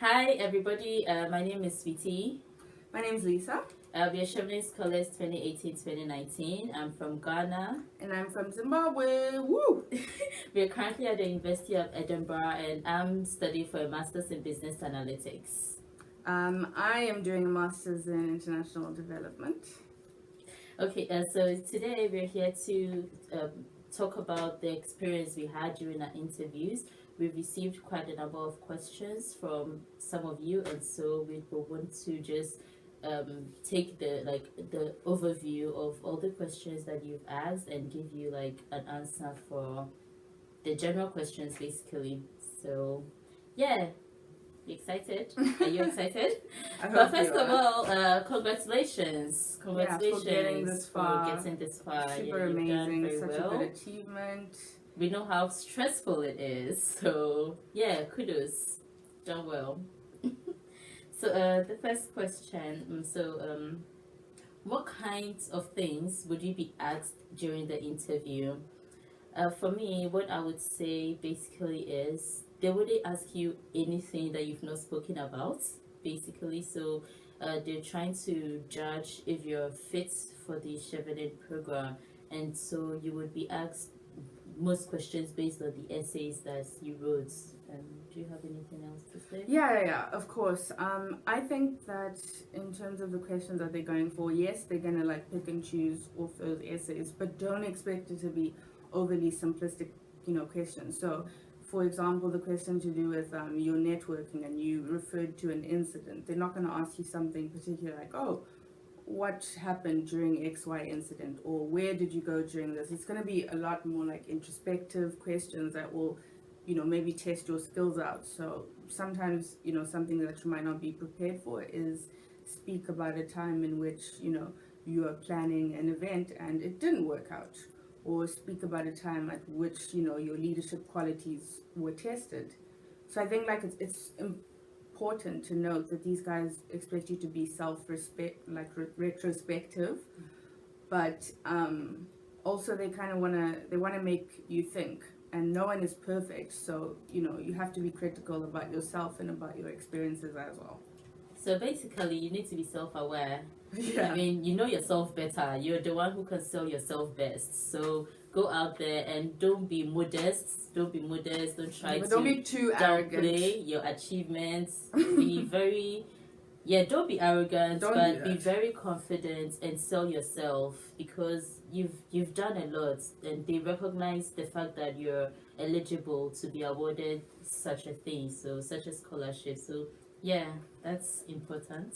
Hi everybody, my name is Sweetie. My name's Lisa. We are Chevening Scholars 2018-2019. I'm from Ghana. And I'm from Zimbabwe. Woo! We are currently at the University of Edinburgh and I'm studying for a Master's in Business Analytics. I am doing a Master's in International Development. Okay, so today we're here to talk about the experience we had during our interviews. We've received quite a number of questions from some of you, and so we will want to just take the overview of all the questions that you've asked and give you like an answer for the general questions basically. So yeah, you excited? Are you excited? But first of all, congratulations! Congratulations for getting this far. Getting this far. Super amazing, such a good achievement. We know how stressful it is, so yeah, kudos, done well. So the first question, what kinds of things would you be asked during the interview? For me, what I would say basically is they wouldn't ask you anything that you've not spoken about, basically. So they're trying to judge if you're fit for the Chevening program, and so you would be asked most questions based on the essays that you wrote. Do you have anything else to say? Yeah, of course. I think that in terms of the questions that they're going for, yes, they're gonna like pick and choose off those essays, but don't expect it to be overly simplistic, questions. So, for example, the question to do with your networking, and you referred to an incident. They're not going to ask you something particular like, oh, what happened during XY incident, or where did you go during this. It's going to be a lot more like introspective questions that will, maybe test your skills out. So sometimes, something that you might not be prepared for is speak about a time in which, you are planning an event and it didn't work out, or speak about a time at which, your leadership qualities were tested. So I think like it's important to note that these guys expect you to be retrospective, but also they kind of want to make you think, and no one is perfect, so you have to be critical about yourself and about your experiences as well. So basically you need to be self-aware. Yeah. I mean, you know yourself better. You're the one who can sell yourself best. So go out there and don't be modest. Don't be modest. Don't be too arrogant. Downplay your achievements. Be very, don't be arrogant, but be very confident and sell yourself, because you've done a lot, and they recognize the fact that you're eligible to be awarded such a thing, so such a scholarship. So yeah, that's important.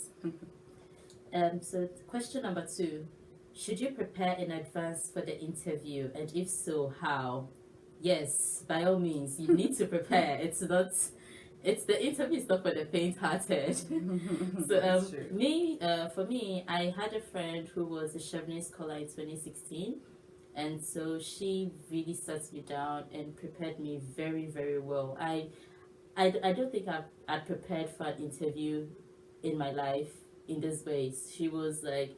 So question number 2, should you prepare in advance for the interview, and if so, how? Yes, by all means, you need to prepare. The interview is not for the faint-hearted. So for me, I had a friend who was a Chevening scholar in 2016, and so she really sat me down and prepared me very, very well. I don't think I'd prepared for an interview in my life in this way. She was like,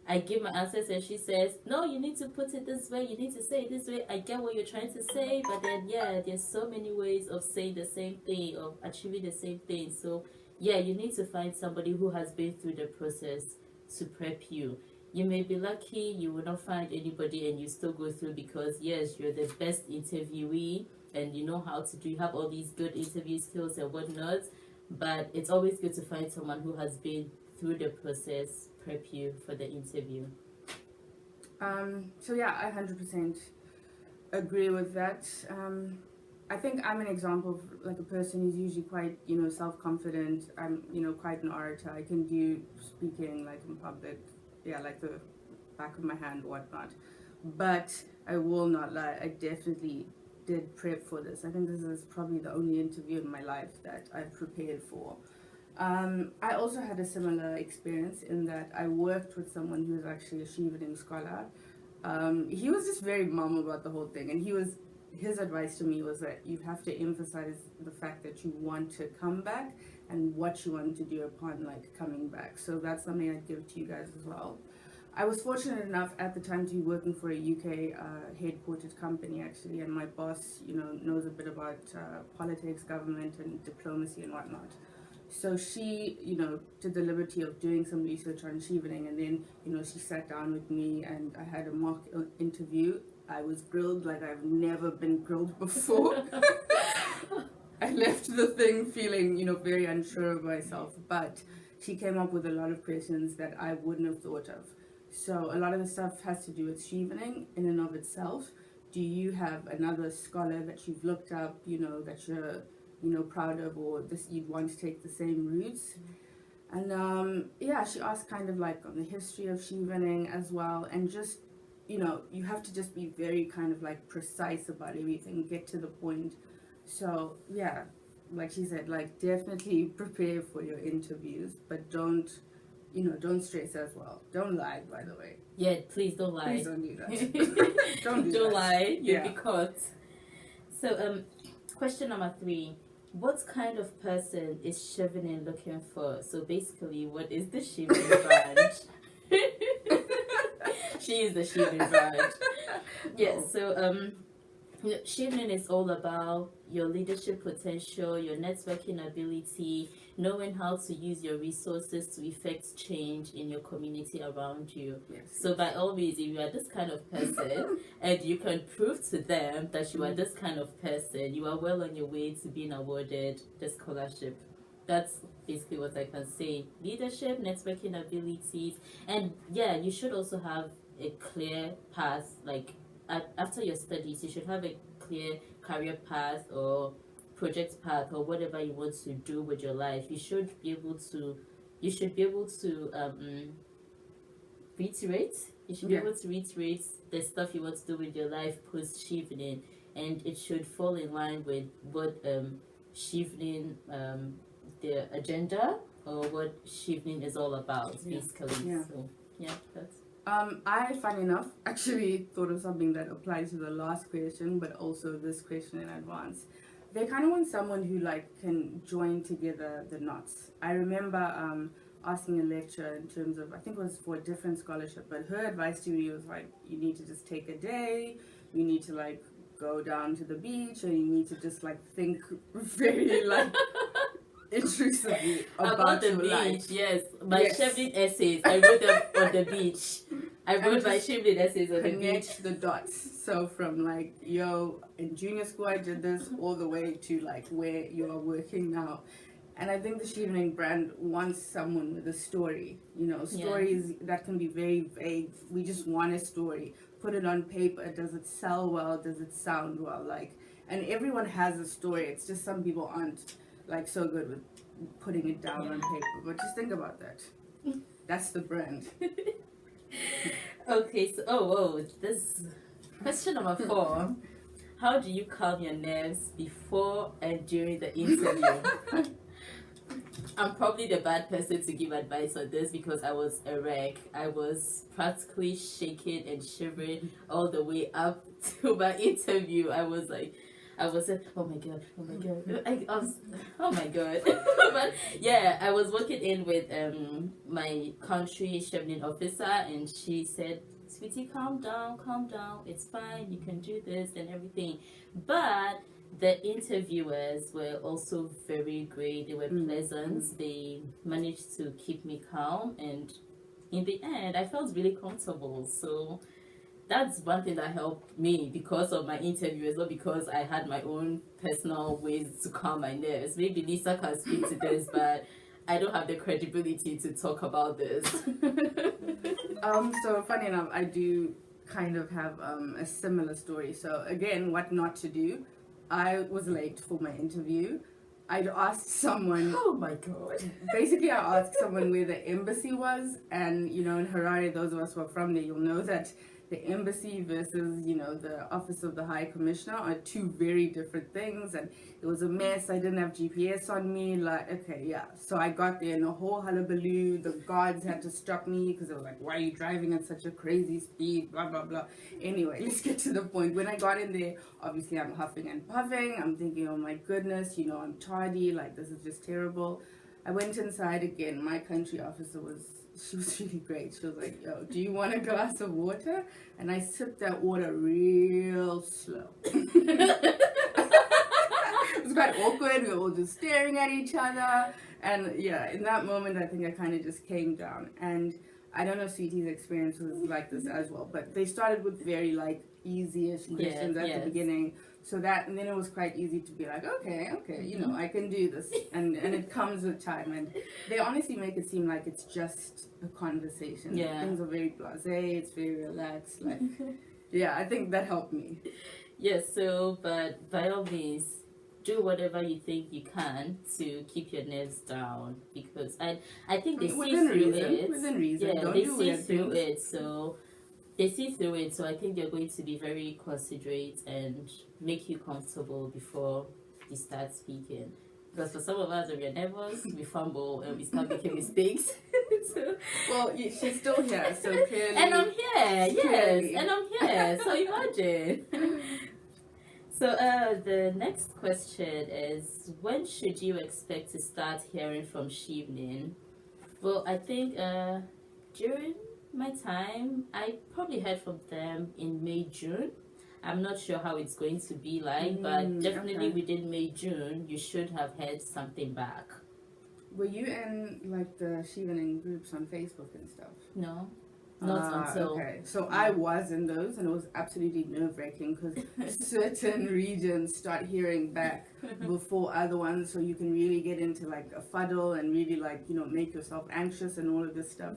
I give my answers and she says, no, you need to put it this way, you need to say it this way. I get what you're trying to say, but then there's so many ways of saying the same thing, of achieving the same thing. So you need to find somebody who has been through the process to prep you. You may be lucky, you will not find anybody and you still go through, because yes, you're the best interviewee and you know how to do, you have all these good interview skills and whatnot, but it's always good to find someone who has been through the process, prep you for the interview. So yeah, I 100% agree with that. I think I'm an example of like a person who's usually quite, self-confident. I'm, quite an orator. I can do speaking like in public, like the back of my hand, whatnot. But I will not lie, I definitely did prep for this. I think this is probably the only interview in my life that I've prepared for. I also had a similar experience in that I worked with someone who was actually a Chevening scholar. He was just very mum about the whole thing, and his advice to me was that you have to emphasize the fact that you want to come back and what you want to do upon like coming back. So that's something I'd give to you guys as well. I was fortunate enough at the time to be working for a UK headquartered company actually, and my boss, knows a bit about politics, government, and diplomacy and whatnot. So she, took the liberty of doing some research on Chevening, and then, she sat down with me and I had a mock interview. I was grilled like I've never been grilled before. I left the thing feeling, very unsure of myself, but she came up with a lot of questions that I wouldn't have thought of. So a lot of the stuff has to do with Chevening in and of itself. Do you have another scholar that you've looked up, that you're, proud of, or this you'd want to take the same routes? And she asked kind of like on the history of Chevening as well, and just, you have to just be very kind of like precise about everything, get to the point. So yeah, like she said, like definitely prepare for your interviews, but don't stress as well. Don't lie, by the way. Yeah, please don't lie. Please don't do that. Don't lie. You'll be caught. So question number 3. What kind of person is Chevening looking for? So basically, what is the Chevening branch? She is the Chevening branch. Yeah, so Chevening is all about your leadership potential, your networking ability, knowing how to use your resources to effect change in your community around you. Yes. So by all means, if you are this kind of person and you can prove to them that you are this kind of person, you are well on your way to being awarded the scholarship. That's basically what I can say. Leadership, networking abilities, and yeah, you should also have a clear path. Like after your studies, you should have a clear career path or project path or whatever you want to do with your life. You should be able to reiterate. You should be able to reiterate the stuff you want to do with your life post Chevening, and it should fall in line with what Chevening the agenda or what Chevening is all about, basically. Yeah. So yeah, that's. I, funny enough, actually thought of something that applies to the last question, but also this question in advance. They kind of want someone who can join together the knots. I remember asking a lecturer in terms of, I think it was for a different scholarship, but her advice to me was you need to just take a day, you need to go down to the beach, and you need to just think very intrusively about the your beach. life. Yes, my Chevening essays, I wrote them on the beach. I wrote my Chevening essays on the beach. Connect the dots. So from in junior school I did this, all the way to where you are working now. And I think the Chevening brand wants someone with a story. Stories that can be very vague. We just want a story. Put it on paper. Does it sell well? Does it sound well? And everyone has a story. It's just some people aren't so good with putting it down on paper. But just think about that. That's the brand. Okay, so this question number 4. How do you calm your nerves before and during the interview? I'm probably the bad person to give advice on this because I was a wreck. I was practically shaking and shivering all the way up to my interview. I was like, oh my god, oh my god. But yeah, I was walking in with my country Chevening officer, and she said, "Sweetie, calm down, it's fine, you can do this and everything." But the interviewers were also very great. They were pleasant. They managed to keep me calm, and in the end I felt really comfortable. So that's one thing that helped me because of my interviewers, not because I had my own personal ways to calm my nerves. Maybe Lisa can speak to this, but I don't have the credibility to talk about this. So funny enough, I do kind of have a similar story. So again, what not to do. I was late for my interview. I'd asked someone. Oh my god. Basically, I asked someone where the embassy was, and in Harare, those of us who are from there, you'll know that the embassy versus the office of the High Commissioner are two very different things, and it was a mess. I didn't have GPS on me. So I got there in a whole hullabaloo. The guards had to stop me because they were like, "Why are you driving at such a crazy speed?" Blah blah blah. Anyway, let's get to the point. When I got in there, obviously I'm huffing and puffing. I'm thinking, "Oh my goodness, I'm tardy. This is just terrible." I went inside again. My country officer she was really great. She was like, "Yo, do you want a glass of water?" And I sipped that water real slow. It was quite awkward. We were all just staring at each other. And yeah, in that moment, I think I kind of just came down. And I don't know if Sweetie's experience was like this as well, but they started with very like easy-ish questions at the beginning. So that, and then it was quite easy to be like, okay, you know, I can do this. And it comes with time. And they honestly make it seem like it's just a conversation. Yeah. Things are very blasé, it's very relaxed. Like, yeah, I think that helped me. Yes, so, but by all means, do whatever you think you can to keep your nerves down, because I think they see through it. Within reason. Yeah, Don't they do see weird through things. it, so they see through it. So I think they're going to be very considerate and make you comfortable before you start speaking. Because for some of us, when we're nervous, we fumble and we start making mistakes. So, well, she's still here, so clearly. And I'm here, yes, clearly. and I'm here. So imagine. So the next question is, when should you expect to start hearing from Chevening? Well, I think during my time, I probably heard from them in May, June. I'm not sure how it's going to be like, but definitely within May, June, you should have heard something back. Were you in like the Chevening groups on Facebook and stuff? No. Not until. Okay, so I was in those, and it was absolutely nerve-wracking because certain regions start hearing back before other ones, so you can really get into like a fuddle and really like, you know, make yourself anxious and all of this stuff.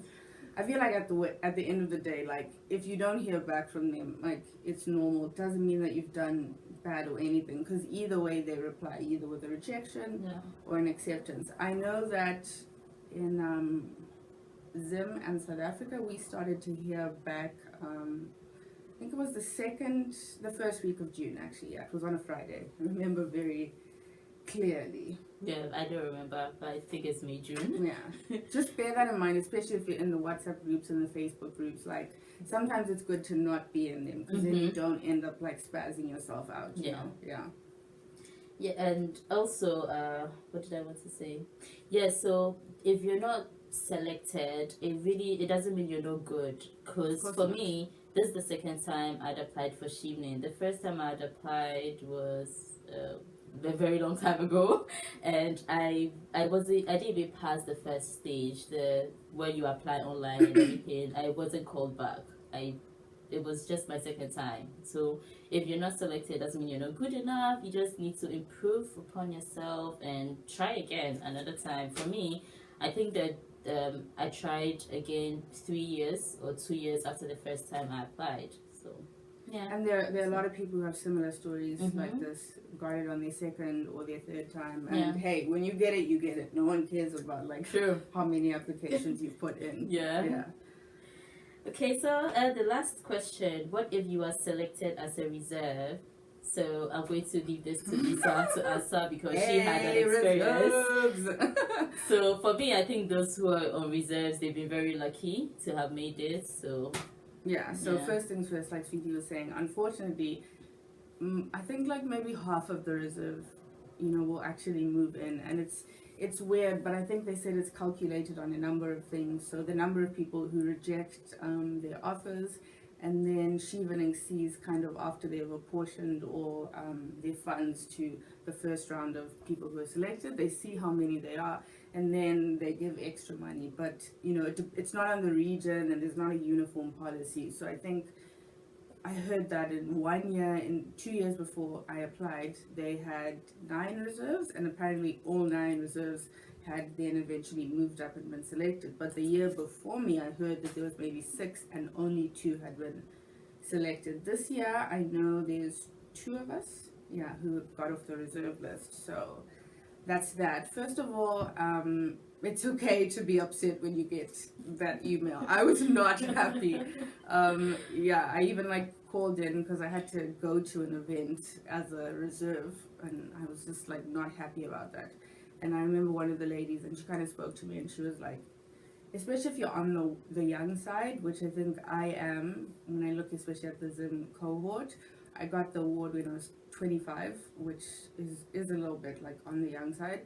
I feel like at the end of the day, like if you don't hear back from them, like it's normal. It doesn't mean that you've done bad or anything, because either way they reply, either with a rejection or an acceptance. I know that in Zim and South Africa, we started to hear back, I think it was the first week of June, actually. Yeah, it was on a Friday. I remember very clearly. Yeah, I don't remember, but I think it's May, June. Yeah, just bear that in mind, especially if you're in the WhatsApp groups and the Facebook groups. Like, sometimes it's good to not be in them, because then you don't end up like spazzing yourself out, you know? Yeah. Yeah, and also, what did I want to say? Yeah, so if you're not selected, it doesn't mean you're not good, because for me, this is the second time I'd applied for Chevening. The first time I'd applied was a very long time ago, and I didn't even pass the first stage, where you apply online and everything. I wasn't called back. It was just my second time. So if you're not selected, it doesn't mean you're not good enough. You just need to improve upon yourself and try again another time. For me, I think that I tried again 3 years or 2 years after the first time I applied. So yeah. And there are a lot of people who have similar stories like this, got it on their second or their third time. And hey, when you get it, you get it. No one cares about like how many applications you put in. Yeah. Okay, so the last question: what if you are selected as a reserve? So I'm going to leave this to Lisa to answer, because she had an experience. So for me, I think those who are on reserves, they've been very lucky to have made it. So first things first, like Sweetie was saying, unfortunately, I think like maybe half of the reserve, you know, will actually move in, and it's weird, but I think they said it's calculated on a number of things. So the number of people who reject their offers, and then Chevening sees kind of after they've apportioned all their funds to the first round of people who are selected, they see how many they are, and then they give extra money. But, you know, it's not on the region, and there's not a uniform policy. So I think I heard that in 2 years before I applied, they had 9 reserves, and apparently all 9 reserves had then eventually moved up and been selected. But the year before me, I heard that there was maybe 6 and only 2 had been selected. This year, I know there's 2 of us, who got off the reserve list. So that's that. First of all, it's okay to be upset when you get that email. I was not happy. I even like called in because I had to go to an event as a reserve, and I was just like not happy about that. And I remember one of the ladies, and she kind of spoke to me, and she was like, especially if you're on the young side, which I think I am, when I look especially at the Zim cohort, I got the award when I was 25, which is a little bit like on the young side.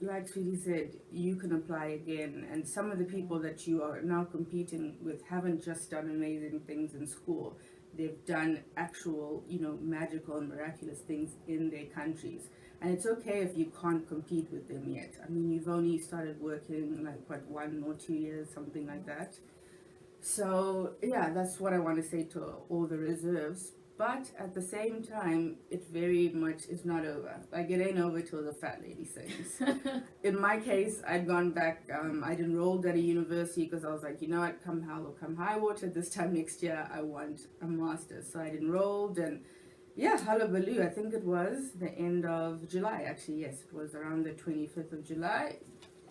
Like Sweetie said, you can apply again, and some of the people that you are now competing with haven't just done amazing things in school. they've done actual, magical and miraculous things in their countries. And it's okay if you can't compete with them yet. I mean, you've only started working like, what, 1 or 2 years, something like that. So, yeah, that's what I want to say to all the reserves. But at the same time, it very much is not over. Like, it ain't over till the fat lady sings. In my case, I'd gone back, I'd enrolled at a university because I was like, you know what, come hell or come high water, this time next year I want a master's. So I'd enrolled, and yeah, hullabaloo. I think it was the end of July, actually. Yes, it was around the 25th of July.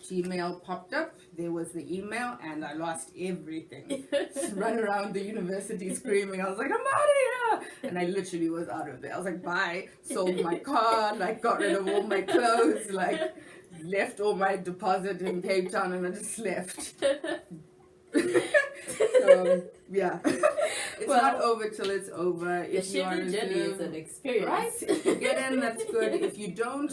Gmail popped up, there was the email, and I lost everything. Run around the university screaming. I was like, I'm out of here! And I literally was out of there. I was like, bye. Sold my car, like got rid of all my clothes, like left all my deposit in Cape Town, and I just left. So, yeah. It's not over till it's over. If your Chevening journey is an experience. Right? If you get in, that's good. If you don't,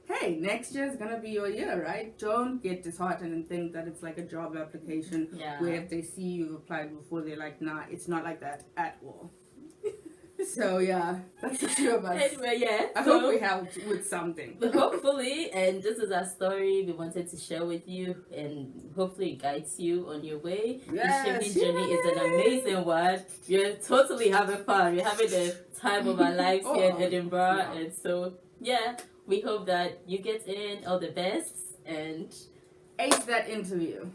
hey, next year is going to be your year, right? Don't get disheartened and think that it's like a job application where if they see you've applied before, they're like, nah, it's not like that at all. So, yeah, that's the two of us. Anyway, yeah. I hope we helped with something. Hopefully, and this is our story we wanted to share with you, and hopefully it guides you on your way. Yes, The Chevening journey is an amazing one. We're totally having fun. We're having the time of our lives here in Edinburgh, and so, yeah. We hope that you get in all the best and ace that interview.